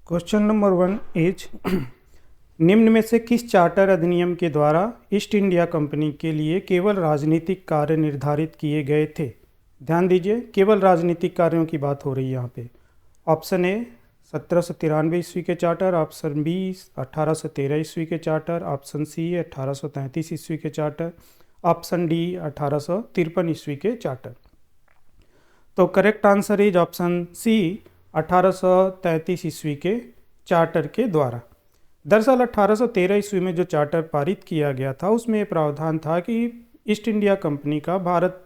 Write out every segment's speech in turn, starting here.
Question number 1 is निम्न में से किस चार्टर अधिनियम के द्वारा ईस्ट इंडिया कंपनी के लिए केवल राजनीतिक कार्य निर्धारित किए गए थे। ध्यान दीजिए, केवल राजनीतिक कार्यों की बात हो रही है यहाँ पे। ऑप्शन ए 1793 ईस्वी के चार्टर, ऑप्शन बी 1813 ईस्वी के चार्टर, ऑप्शन सी 1833 ईस्वी के चार्टर, ऑप्शन डी 1853 ईस्वी के चार्टर। तो correct answer is option C 1833 ईस्वी के चार्टर के द्वारा। दरअसल 1813 ईस्वी में जो चार्टर पारित किया गया था उसमें ये प्रावधान था कि ईस्ट इंडिया कंपनी का भारत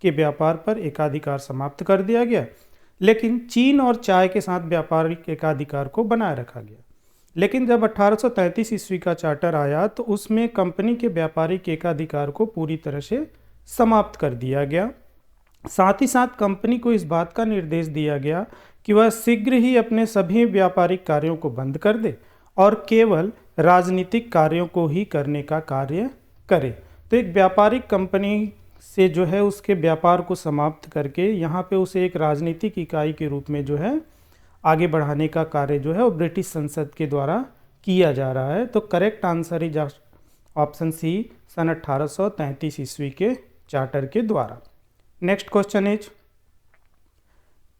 के व्यापार पर एकाधिकार समाप्त कर दिया गया, लेकिन चीन और चाय के साथ व्यापारिक एकाधिकार को बनाए रखा गया। लेकिन जब 1833 ईस्वी का चार्टर आया तो उसमें कंपनी के व्यापारिक एकाधिकार को पूरी तरह से समाप्त कर दिया गया। साथ ही साथ कंपनी को इस बात का निर्देश दिया गया कि वह शीघ्र ही अपने सभी व्यापारिक कार्यों को बंद कर दे और केवल राजनीतिक कार्यों को ही करने का कार्य करे। तो एक व्यापारिक कंपनी से जो है उसके व्यापार को समाप्त करके यहाँ पे उसे एक राजनीतिक इकाई के रूप में जो है आगे बढ़ाने का कार्य जो है वो ब्रिटिश संसद के द्वारा किया जा रहा है। तो correct answer is option C सन 1833 ईस्वी के चार्टर के द्वारा। Next question is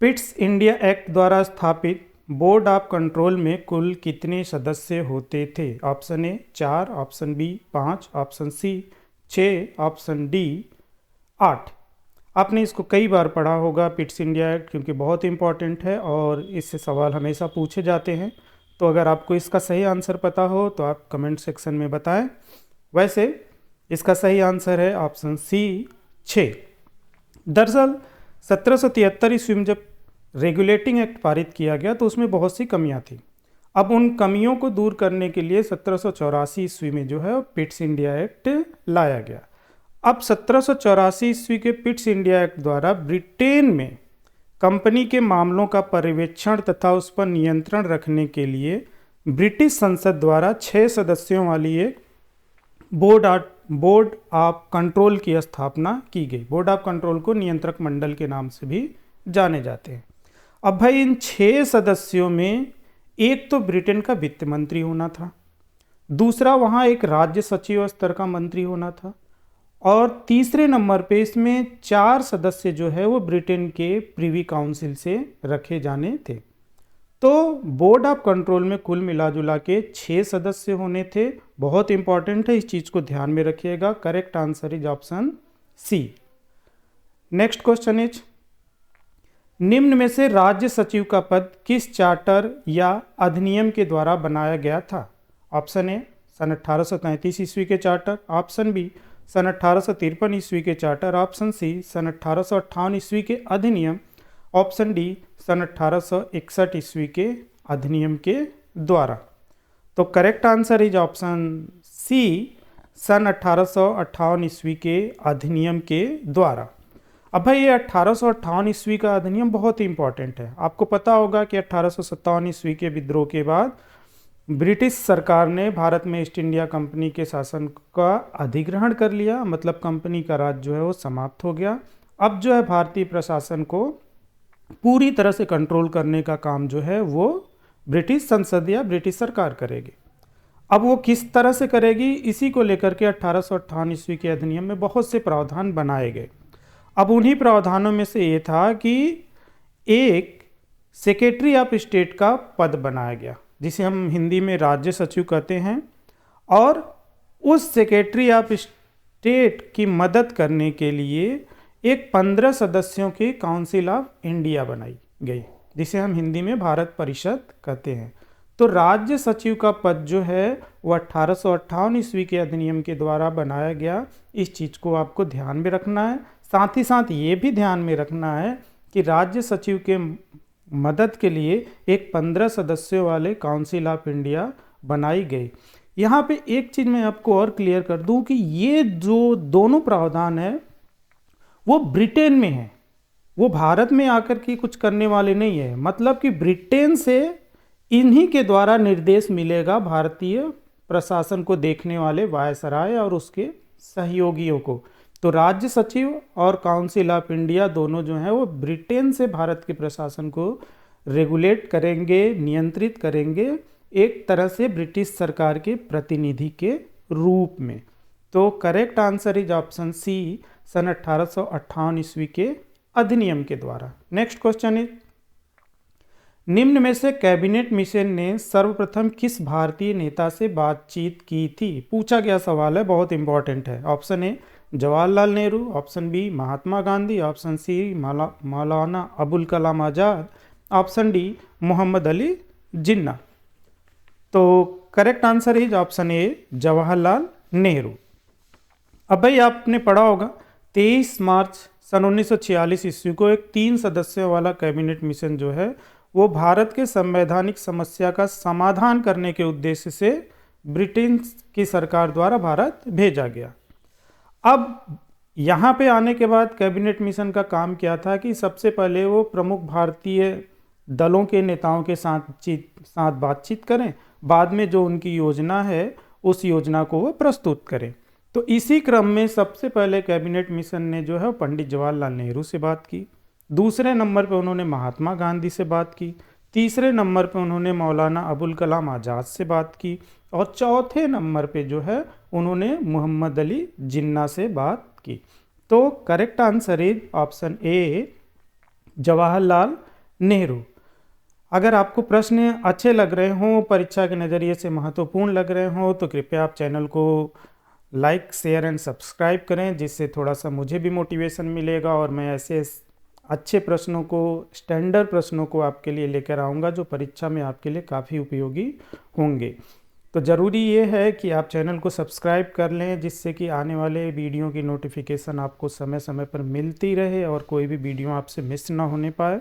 Pitt's India Act द्वारा स्थापित बोर्ड ऑफ कंट्रोल में कुल कितने सदस्य होते थे। Option A 4, option B 5, option C 6, option D 8। आपने इसको कई बार पढ़ा होगा पिट्स इंडिया एक्ट, क्योंकि बहुत इंपॉर्टेंट है और इससे सवाल हमेशा पूछे जाते हैं। तो अगर आपको इसका सही आंसर पता हो तो आप कमेंट सेक्शन में बताएं। वैसे इसका सही आंसर है ऑप्शन सी 6। दरअसल 1773 ईस्वी में जब रेगुलेटिंग एक्ट पारित किया गया तो उसमें बहुत सी कमियां थी। अब उन कमियों को दूर करने के लिए 1784 ईस्वी में जो है पिट्स इंडिया एक्ट लाया गया। अब 1784 ईस्वी के पिट्स इंडिया एक्ट द्वारा ब्रिटेन में कंपनी के मामलों का पर्यवेक्षण तथा उस पर नियंत्रण रखने के लिए ब्रिटिश संसद द्वारा 6 सदस्यों वाली एक बोर्ड ऑफ कंट्रोल की स्थापना की गई। बोर्ड ऑफ कंट्रोल को नियंत्रक मंडल के नाम से भी जाने जाते हैं। अब भाई इन 6 सदस्यों में एक तो ब्रिटेन का वित्त मंत्री होना था, दूसरा वहाँ एक राज्य सचिव स्तर का मंत्री होना था, और तीसरे नंबर पे इसमें 4 सदस्य जो है वो ब्रिटेन के प्रिवी काउंसिल से रखे जाने थे। तो बोर्ड ऑफ कंट्रोल में कुल मिला जुला के 6 सदस्य होने थे। बहुत इंपॉर्टेंट है, इस चीज को ध्यान में रखिएगा। Correct answer is option C. Next question is निम्न में से राज्य सचिव का पद किस चार्टर या अधिनियम के द्वारा बनाया गया था। ऑप्शन ए सन 1833 ईस्वी के चार्टर, ऑप्शन बी सन 1853 ईस्वी के चार्टर, ऑप्शन सी सन 1858 ईस्वी के अधिनियम, ऑप्शन डी सन 1861 ईस्वी के अधिनियम के द्वारा। तो correct answer is option C सन 1858 ईस्वी के अधिनियम के द्वारा। अब भाई ये 1858 ईस्वी का अधिनियम बहुत ही इंपॉर्टेंट है। आपको पता होगा कि 1857 ईस्वी के विद्रोह के बाद ब्रिटिश सरकार ने भारत में ईस्ट इंडिया कंपनी के शासन का अधिग्रहण कर लिया, मतलब कंपनी का राज जो है वो समाप्त हो गया। अब जो है भारतीय प्रशासन को पूरी तरह से कंट्रोल करने का काम जो है वो ब्रिटिश संसद या ब्रिटिश सरकार करेगी। अब वो किस तरह से करेगी, इसी को लेकर के 1858 ईस्वी के अधिनियम में बहुत से प्रावधान बनाए गए। अब उन्हीं प्रावधानों में से ये था कि एक सेक्रेटरी ऑफ स्टेट का पद बनाया गया, जिसे हम हिंदी में राज्य सचिव कहते हैं, और उस सेक्रेटरी ऑफ स्टेट की मदद करने के लिए एक 15 सदस्यों की काउंसिल ऑफ इंडिया बनाई गई, जिसे हम हिंदी में भारत परिषद कहते हैं। तो राज्य सचिव का पद जो है वो 1858 ईस्वी के अधिनियम के द्वारा बनाया गया। इस चीज़ को आपको ध्यान में रखना है। साथ ही साथ ये भी ध्यान में रखना है कि राज्य सचिव के मदद के लिए एक 15 सदस्यों वाले काउंसिल ऑफ इंडिया बनाई गई। यहाँ पे एक चीज़ मैं आपको और क्लियर कर दूं कि ये जो दोनों प्रावधान है वो ब्रिटेन में है, वो भारत में आकर के कुछ करने वाले नहीं है। मतलब कि ब्रिटेन से इन्हीं के द्वारा निर्देश मिलेगा भारतीय प्रशासन को देखने वाले वायसराय और उसके सहयोगियों को। तो राज्य सचिव और काउंसिल ऑफ इंडिया दोनों जो हैं वो ब्रिटेन से भारत के प्रशासन को रेगुलेट करेंगे, नियंत्रित करेंगे, एक तरह से ब्रिटिश सरकार के प्रतिनिधि के रूप में। तो correct answer is option C, सन 1858 ईस्वी के अधिनियम के द्वारा। नेक्स्ट क्वेश्चन इज, निम्न में से कैबिनेट मिशन ने सर्वप्रथम किस भारतीय नेता से बातचीत की थी? पूछा गया सवाल है, बहुत इंपॉर्टेंट है। Option A Jawaharlal Nehru, option B Mahatma Gandhi, option C Maulana Abul Kalam Azad, option D Mohammad Ali Jinnah. तो correct answer is option A Jawaharlal Nehru. अब भाई आपने पढ़ा होगा 23 मार्च सन 1946 ईस्वी को एक 3 सदस्यों वाला कैबिनेट मिशन जो है वो भारत के संवैधानिक समस्या का समाधान करने के उद्देश्य से ब्रिटेन की सरकार द्वारा भारत भेजा गया। अब यहाँ पे आने के बाद कैबिनेट मिशन का काम क्या था कि सबसे पहले वो प्रमुख भारतीय दलों के नेताओं के साथ बातचीत करें, बाद में जो उनकी योजना है उस योजना को वो प्रस्तुत करें। तो इसी क्रम में सबसे पहले कैबिनेट मिशन ने जो है पंडित जवाहरलाल नेहरू से बात की, दूसरे नंबर पे उन्होंने महात्मा गांधी से बात की, तीसरे नंबर पे उन्होंने मौलाना अबुल कलाम आज़ाद से बात की, और चौथे नंबर पे जो है उन्होंने मोहम्मद अली जिन्ना से बात की। तो correct answer is option A Jawaharlal Nehru. अगर आपको प्रश्न अच्छे लग रहे हों, परीक्षा के नज़रिए से महत्वपूर्ण लग रहे हों, तो कृपया आप चैनल को लाइक, शेयर एंड सब्सक्राइब करें, जिससे थोड़ा सा मुझे भी मोटिवेशन मिलेगा और मैं ऐसे अच्छे प्रश्नों को, स्टैंडर्ड प्रश्नों को आपके लिए लेकर आऊँगा जो परीक्षा में आपके लिए काफ़ी उपयोगी होंगे। तो ज़रूरी ये है कि आप चैनल को सब्सक्राइब कर लें, जिससे कि आने वाले वीडियो की नोटिफिकेशन आपको समय समय पर मिलती रहे और कोई भी वीडियो आपसे मिस ना होने पाए।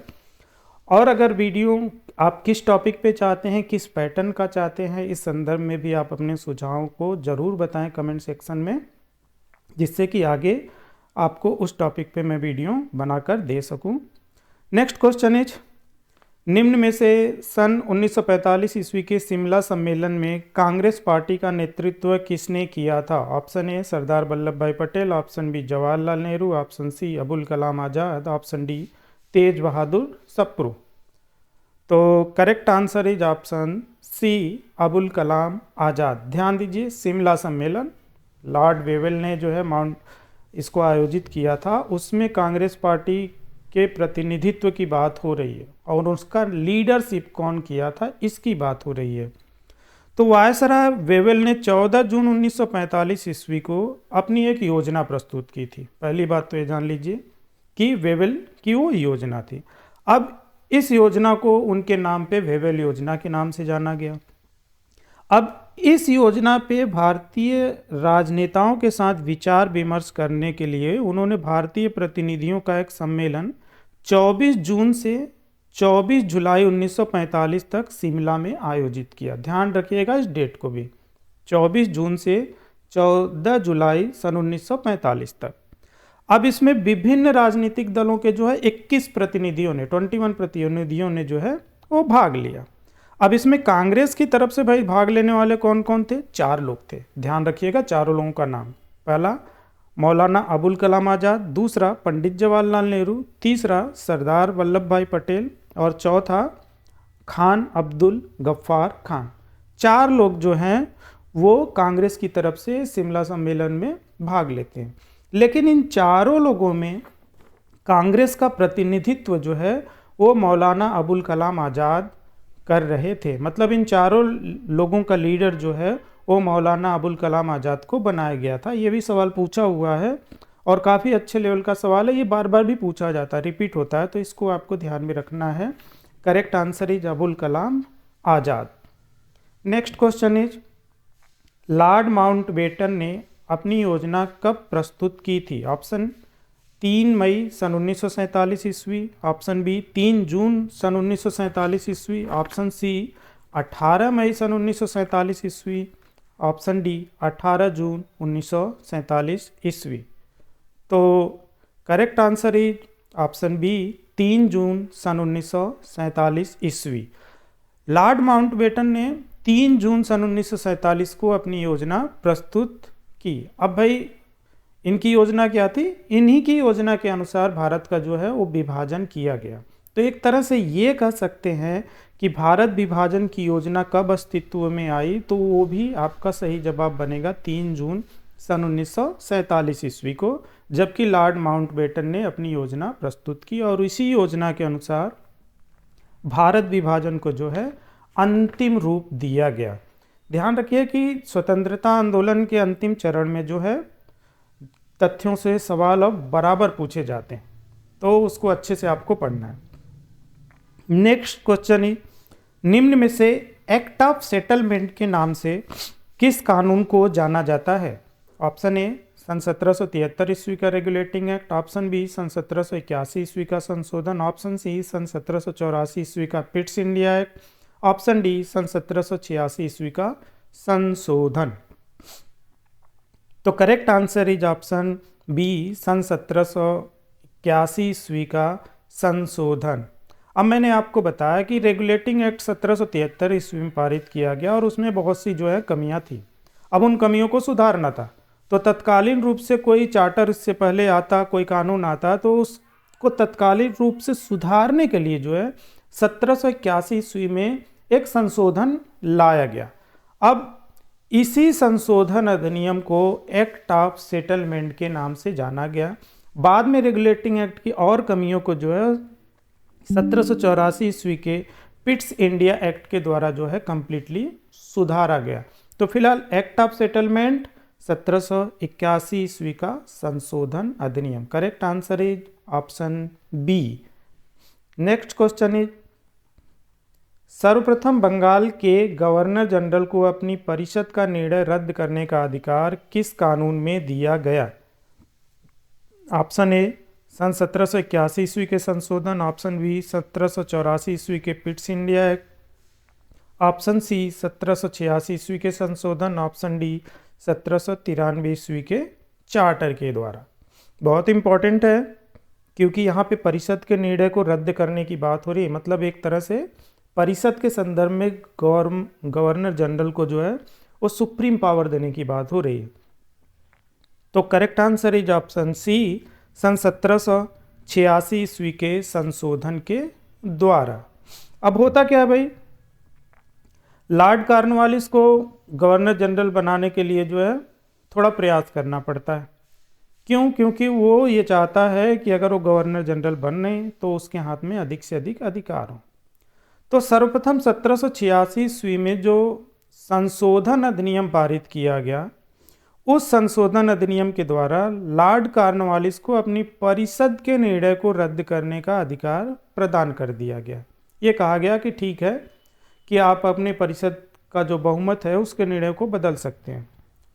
और अगर वीडियो आप किस टॉपिक पे चाहते हैं, किस पैटर्न का चाहते हैं, इस संदर्भ में भी आप अपने सुझावों को ज़रूर बताएं कमेंट सेक्शन में, जिससे कि आगे आपको उस टॉपिक पे मैं वीडियो बनाकर दे सकूं। नेक्स्ट क्वेश्चन इज, निम्न में से सन 1945 ईस्वी के शिमला सम्मेलन में कांग्रेस पार्टी का नेतृत्व किसने किया था? Option A Sardar Vallabhbhai Patel, option B Jawaharlal Nehru, option C Abul Kalam Azad, option D Tej Bahadur Sapru. तो correct answer is option C Abul Kalam Azad. ध्यान दीजिए, शिमला सम्मेलन लॉर्ड वेवेल ने जो है इसको आयोजित किया था, उसमें कांग्रेस पार्टी के प्रतिनिधित्व की बात हो रही है और उसका लीडरशिप कौन किया था इसकी बात हो रही है। तो वायसराय वेवेल ने 14 जून 1945 ईस्वी को अपनी एक योजना प्रस्तुत की थी। पहली बात तो ये जान लीजिए कि वेवेल की वो योजना थी। अब इस योजना को उनके नाम पे वेवेल योजना के नाम से जाना गया। अब इस योजना पे भारतीय राजनेताओं के साथ विचार विमर्श करने के लिए उन्होंने भारतीय प्रतिनिधियों का एक सम्मेलन 24 जून से 24 जुलाई 1945 तक शिमला में आयोजित किया। ध्यान रखिएगा इस डेट को भी, 24 जून से 14 जुलाई सन 1945 तक। अब इसमें विभिन्न राजनीतिक दलों के जो है 21 प्रतिनिधियों ने, 21 प्रतिनिधियों ने जो है वो भाग लिया। अब इसमें कांग्रेस की तरफ से भाई भाग लेने वाले कौन कौन थे? 4 लोग थे। ध्यान रखिएगा चारों लोगों का नाम। पहला मौलाना अबुल कलाम आज़ाद, दूसरा पंडित जवाहरलाल नेहरू, तीसरा सरदार वल्लभ भाई पटेल और चौथा खान अब्दुल गफ्फार खान। 4 लोग जो हैं वो कांग्रेस की तरफ से शिमला सम्मेलन में भाग लेते हैं। लेकिन इन चारों लोगों में कांग्रेस का प्रतिनिधित्व जो है वो मौलाना अबुल कलाम आज़ाद कर रहे थे। मतलब इन चारों लोगों का लीडर जो है वो मौलाना अबुल कलाम आज़ाद को बनाया गया था। ये भी सवाल पूछा हुआ है और काफ़ी अच्छे लेवल का सवाल है, ये बार बार भी पूछा जाता है, रिपीट होता है, तो इसको आपको ध्यान में रखना है। Correct answer is Abul Kalam Azad. Next question is, Lord Mountbatten ने अपनी योजना कब प्रस्तुत की थी? ऑप्शन 3 मई सन 1947 ईस्वी, ऑप्शन बी 3 जून सन 1947 ईस्वी, ऑप्शन सी 18 मई सन 1947 ईस्वी, ऑप्शन डी 18 जून 1947 ईस्वी। तो correct answer is option B 3 जून सन 1947 ईस्वी। लॉर्ड माउंटबेटन ने 3 जून सन 1947 को अपनी योजना प्रस्तुत की। अब भाई इनकी योजना क्या थी? इन्हीं की योजना के अनुसार भारत का जो है वो विभाजन किया गया। तो एक तरह से ये कह सकते हैं कि भारत विभाजन की योजना कब अस्तित्व में आई, तो वो भी आपका सही जवाब बनेगा 3 जून सन 1947 ईस्वी को, जबकि लॉर्ड माउंटबेटन ने अपनी योजना प्रस्तुत की और इसी योजना के अनुसार भारत विभाजन को जो है अंतिम रूप दिया गया। ध्यान रखिए कि स्वतंत्रता आंदोलन के अंतिम चरण में जो है तथ्यों से सवाल अब बराबर पूछे जाते हैं, तो उसको अच्छे से आपको पढ़ना है। नेक्स्ट क्वेश्चन है, निम्न में से एक्ट ऑफ सेटलमेंट के नाम से किस कानून को जाना जाता है? ऑप्शन ए सन 1773 ईस्वी का रेगुलेटिंग एक्ट, ऑप्शन बी सन 1781 ईस्वी का संशोधन, ऑप्शन सी सन 1784 ईस्वी का Pitt's India Act, option D सन 1786 ईस्वी का संशोधन। तो correct answer is option B सन 1781 ईस्वी का संशोधन। अब मैंने आपको बताया कि रेगुलेटिंग एक्ट 1773 ईस्वी में पारित किया गया और उसमें बहुत सी जो है कमियां थी। अब उन कमियों को सुधारना था, तो तत्कालीन रूप से कोई चार्टर इससे पहले आता, कोई कानून आता, तो उसको तत्कालीन रूप से सुधारने के लिए जो है 1781 ईस्वी में एक संशोधन लाया गया। अब इसी संशोधन अधिनियम को एक्ट ऑफ सेटलमेंट के नाम से जाना गया। बाद में रेगुलेटिंग एक्ट की और कमियों को जो है 1784 ईस्वी के पिट्स इंडिया एक्ट के द्वारा जो है कंप्लीटली सुधारा गया। तो फिलहाल एक्ट ऑफ सेटलमेंट 1781 ईस्वी का संशोधन अधिनियम। Correct answer is option B. Next question is, सर्वप्रथम बंगाल के गवर्नर जनरल को अपनी परिषद का निर्णय रद्द करने का अधिकार किस कानून में दिया गया? ऑप्शन ए सन 1781 ईस्वी के संशोधन, ऑप्शन बी 1784 ईस्वी के Pitt's India Act, option C 1786 ईस्वी के संशोधन, ऑप्शन डी 1793 ईस्वी के चार्टर के द्वारा। बहुत इंपॉर्टेंट है क्योंकि यहाँ पे परिषद के निर्णय को रद्द करने की बात हो रही है, मतलब एक तरह से परिषद के संदर्भ में गवर्नर जनरल को जो है वो सुप्रीम पावर देने की बात हो रही है। तो correct answer is option C सन 1786 ईस्वी के संशोधन के द्वारा। अब होता क्या है भाई, लॉर्ड कॉर्नवालिस को गवर्नर जनरल बनाने के लिए जो है थोड़ा प्रयास करना पड़ता है। क्यों? क्योंकि वो ये चाहता है कि अगर वो गवर्नर जनरल बन रहे तो उसके हाथ में अधिक से अधिक अधिकार हो। तो सर्वप्रथम 1786 ईस्वी में जो संशोधन अधिनियम पारित किया गया, उस संशोधन अधिनियम के द्वारा लॉर्ड कॉर्नवालिस को अपनी परिषद के निर्णय को रद्द करने का अधिकार प्रदान कर दिया गया। ये कहा गया कि ठीक है कि आप अपने परिषद का जो बहुमत है उसके निर्णय को बदल सकते हैं।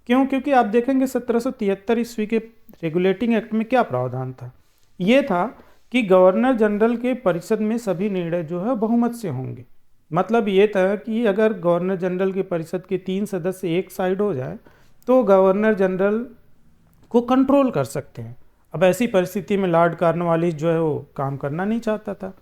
क्यों? क्योंकि आप देखेंगे 1773 ईस्वी के रेगुलेटिंग एक्ट में क्या प्रावधान था। ये था कि गवर्नर जनरल के परिषद में सभी निर्णय जो है बहुमत से होंगे। मतलब ये था कि अगर गवर्नर जनरल के परिषद के 3 सदस्य एक साइड हो जाए तो गवर्नर जनरल को कंट्रोल कर सकते हैं। अब ऐसी परिस्थिति में लॉर्ड कॉर्नवालिस जो है वो काम करना नहीं चाहता था,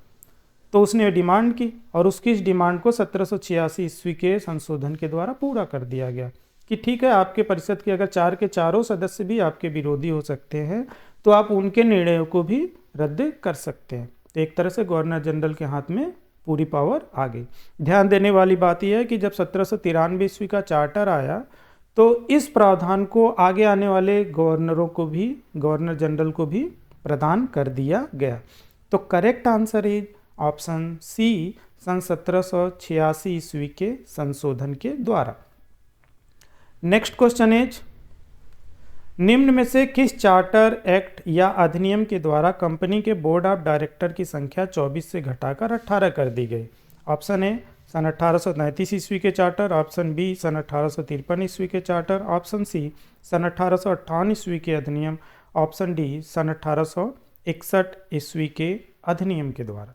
तो उसने डिमांड की और उसकी इस डिमांड को 1786 ईस्वी के संशोधन के द्वारा पूरा कर दिया गया कि ठीक है, आपके परिषद के अगर 4 के चारों सदस्य भी आपके विरोधी हो सकते हैं तो आप उनके निर्णयों को भी रद्द कर सकते हैं। तो एक तरह से गवर्नर जनरल के हाथ में पूरी पावर आ गई। ध्यान देने वाली बात यह है कि जब 1793 ईस्वी का चार्टर आया तो इस प्रावधान को आगे आने वाले गवर्नरों को भी, गवर्नर जनरल को भी प्रदान कर दिया गया। तो correct answer is option C सन 1786 ईस्वी के संशोधन के द्वारा। नेक्स्ट क्वेश्चन इज, निम्न में से किस चार्टर एक्ट या अधिनियम के द्वारा कंपनी के बोर्ड ऑफ डायरेक्टर की संख्या 24 से घटाकर 18 कर दी गई? ऑप्शन ए सन 1833 ईस्वी के चार्टर, ऑप्शन बी सन 1853 ईस्वी के चार्टर, ऑप्शन सी सन 1858 ईस्वी के अधिनियम, ऑप्शन डी सन 1861 ईस्वी के अधिनियम के द्वारा।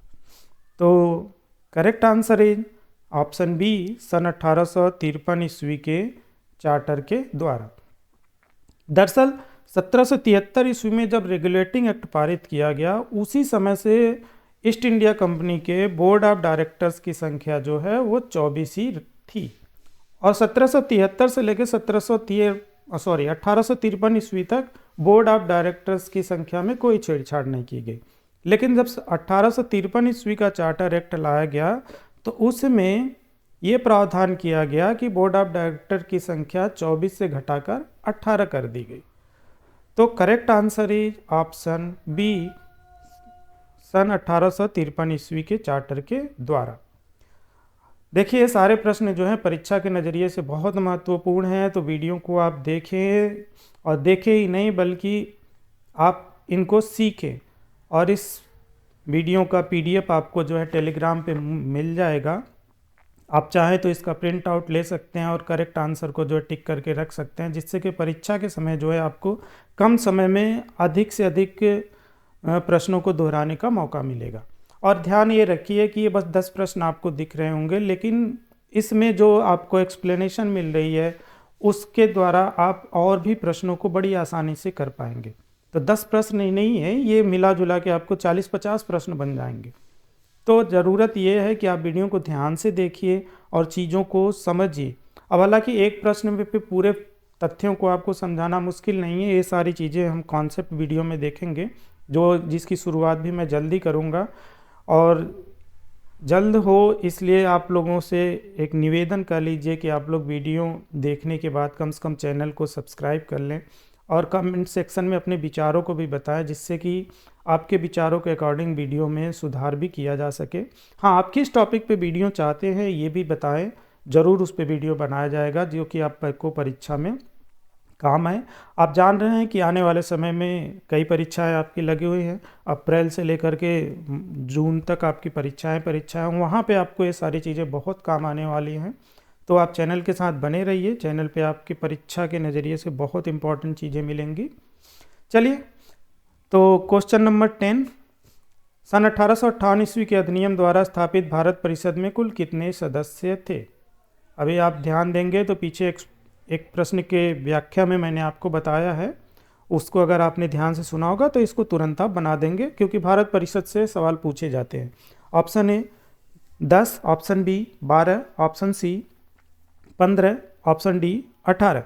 तो correct answer is option B सन 1853 ईस्वी के चार्टर के द्वारा। दरअसल 1773 ईस्वी में जब रेगुलेटिंग एक्ट पारित किया गया, उसी समय से ईस्ट इंडिया कंपनी के बोर्ड ऑफ डायरेक्टर्स की संख्या जो है वो 24 ही थी और 1773 से लेकर 1853 ईस्वी तक बोर्ड ऑफ डायरेक्टर्स की संख्या में कोई छेड़छाड़ नहीं की गई। लेकिन जब 1853 ईस्वी का चार्टर एक्ट लाया गया तो उसमें ये प्रावधान किया गया कि बोर्ड ऑफ डायरेक्टर की संख्या 24 से घटाकर 18 कर दी गई। तो correct answer is option B, सन 1853 ईस्वी के चार्टर के द्वारा। देखिए ये सारे प्रश्न जो हैं परीक्षा के नज़रिए से बहुत महत्वपूर्ण हैं, तो वीडियो को आप देखें और देखें ही नहीं बल्कि आप इनको सीखें। और इस वीडियो का PDF आपको जो है टेलीग्राम पे मिल जाएगा। आप चाहें तो इसका प्रिंट आउट ले सकते हैं और करेक्ट आंसर को जो है टिक करके रख सकते हैं, जिससे कि परीक्षा के समय जो है आपको कम समय में अधिक से अधिक प्रश्नों को दोहराने का मौका मिलेगा। और ध्यान ये रखिए कि ये बस 10 प्रश्न आपको दिख रहे होंगे, लेकिन इसमें जो आपको एक्सप्लेनेशन मिल रही है उसके द्वारा आप और भी प्रश्नों को बड़ी आसानी से कर पाएंगे। तो 10 प्रश्न ही नहीं है, ये मिला जुला के आपको 40-50 प्रश्न बन जाएंगे। तो ज़रूरत ये है कि आप वीडियो को ध्यान से देखिए और चीज़ों को समझिए। अब हालांकि एक प्रश्न पे पूरे तथ्यों को आपको समझाना मुश्किल नहीं है, ये सारी चीज़ें हम कॉन्सेप्ट वीडियो में देखेंगे, जिसकी शुरुआत भी मैं जल्दी करूँगा। और जल्द हो इसलिए आप लोगों से एक निवेदन कर लीजिए कि आप लोग वीडियो देखने के बाद कम से कम चैनल को सब्सक्राइब कर लें और कमेंट सेक्शन में अपने विचारों को भी बताएं, जिससे कि आपके विचारों के अकॉर्डिंग वीडियो में सुधार भी किया जा सके। हाँ, आप किस टॉपिक पे वीडियो चाहते हैं ये भी बताएं, ज़रूर उस पर वीडियो बनाया जाएगा जो कि आपको परीक्षा में काम है। आप जान रहे हैं कि आने वाले समय में कई परीक्षाएं आपकी लगी हुई हैं, अप्रैल से लेकर के जून तक आपकी परीक्षाएं वहाँ पे आपको ये सारी चीज़ें बहुत काम आने वाली हैं। तो आप चैनल के साथ बने रहिए, चैनल पे आपकी परीक्षा के नज़रिए से बहुत इंपॉर्टेंट चीज़ें मिलेंगी। चलिए, तो क्वेश्चन नंबर 10, सन 1858 ईस्वी के अधिनियम द्वारा स्थापित भारत परिषद में कुल कितने सदस्य थे? अभी आप ध्यान देंगे तो पीछे एक प्रश्न के व्याख्या में मैंने आपको बताया है, उसको अगर आपने ध्यान से सुना होगा तो इसको तुरंत आप बना देंगे, क्योंकि भारत परिषद से सवाल पूछे जाते हैं। Option A 10, option B 12, option C 15, option D 18।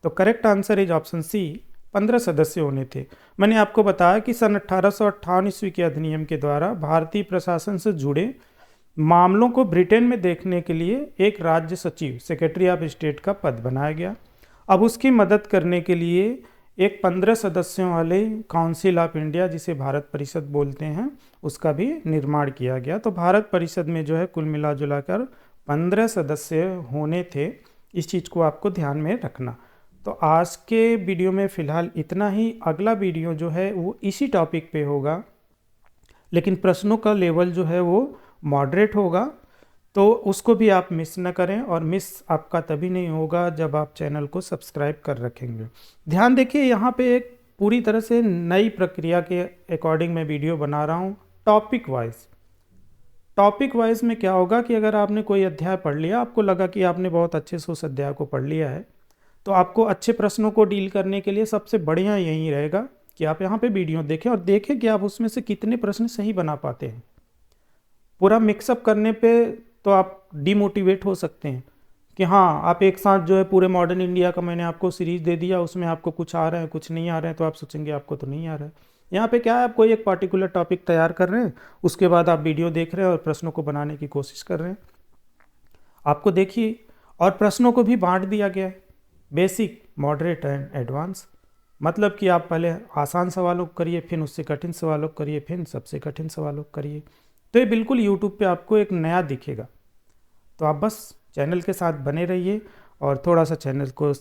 तो correct answer is option C, 15 सदस्य होने थे। मैंने आपको बताया कि सन 1858 ईस्वी के अधिनियम के द्वारा भारतीय प्रशासन से जुड़े मामलों को ब्रिटेन में देखने के लिए एक राज्य सचिव, सेक्रेटरी ऑफ स्टेट का पद बनाया गया। अब उसकी मदद करने के लिए एक 15 सदस्यों वाले काउंसिल ऑफ इंडिया, जिसे भारत परिषद बोलते हैं, उसका भी निर्माण किया गया। तो भारत परिषद में जो है कुल मिला जुला कर 15 सदस्य होने थे। इस चीज़ को आपको ध्यान में रखना। तो आज के वीडियो में फ़िलहाल इतना ही। अगला वीडियो जो है वो इसी टॉपिक पे होगा, लेकिन प्रश्नों का लेवल जो है वो मॉडरेट होगा, तो उसको भी आप मिस न करें। और मिस आपका तभी नहीं होगा जब आप चैनल को सब्सक्राइब कर रखेंगे। ध्यान देखिए, यहाँ पे एक पूरी तरह से नई प्रक्रिया के अकॉर्डिंग मैं वीडियो बना रहा हूँ, टॉपिक वाइज में क्या होगा कि अगर आपने कोई अध्याय पढ़ लिया, आपको लगा कि आपने बहुत अच्छे से उस अध्याय को पढ़ लिया है, तो आपको अच्छे प्रश्नों को डील करने के लिए सबसे बढ़िया यही रहेगा कि आप यहाँ पे वीडियो देखें और देखें कि आप उसमें से कितने प्रश्न सही बना पाते हैं। पूरा मिक्सअप करने पे तो आप डिमोटिवेट हो सकते हैं कि हाँ, आप एक साथ जो है पूरे मॉडर्न इंडिया का मैंने आपको सीरीज दे दिया, उसमें आपको कुछ आ रहा है कुछ नहीं आ रहा है, तो आप सोचेंगे आपको तो नहीं आ रहा है। यहाँ पे क्या है, आप कोई एक पार्टिकुलर टॉपिक तैयार कर रहे हैं, उसके बाद आप वीडियो देख रहे हैं और प्रश्नों को बनाने की कोशिश कर रहे हैं। आपको देखिए, और प्रश्नों को भी बांट दिया गया है, बेसिक, मॉडरेट एंड एडवांस। मतलब कि आप पहले आसान सवालों को करिए, फिर उससे कठिन सवालों को करिए, फिर सबसे कठिन सवालों को करिए। तो ये बिल्कुल यूट्यूब पे आपको एक नया दिखेगा। तो आप बस चैनल के साथ बने रहिए और थोड़ा सा चैनल को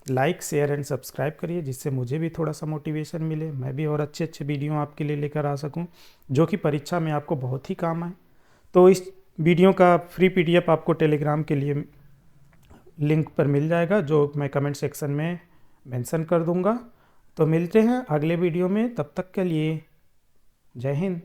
लाइक, शेयर एंड सब्सक्राइब करिए, जिससे मुझे भी थोड़ा सा मोटिवेशन मिले, मैं भी और अच्छे अच्छे वीडियो आपके लिए लेकर आ सकूं, जो कि परीक्षा में आपको बहुत ही काम आए। तो इस वीडियो का फ्री PDF आपको टेलीग्राम के लिए लिंक पर मिल जाएगा, जो मैं कमेंट सेक्शन में मेंशन कर दूंगा। तो मिलते हैं अगले वीडियो में, तब तक के लिए जय हिंद।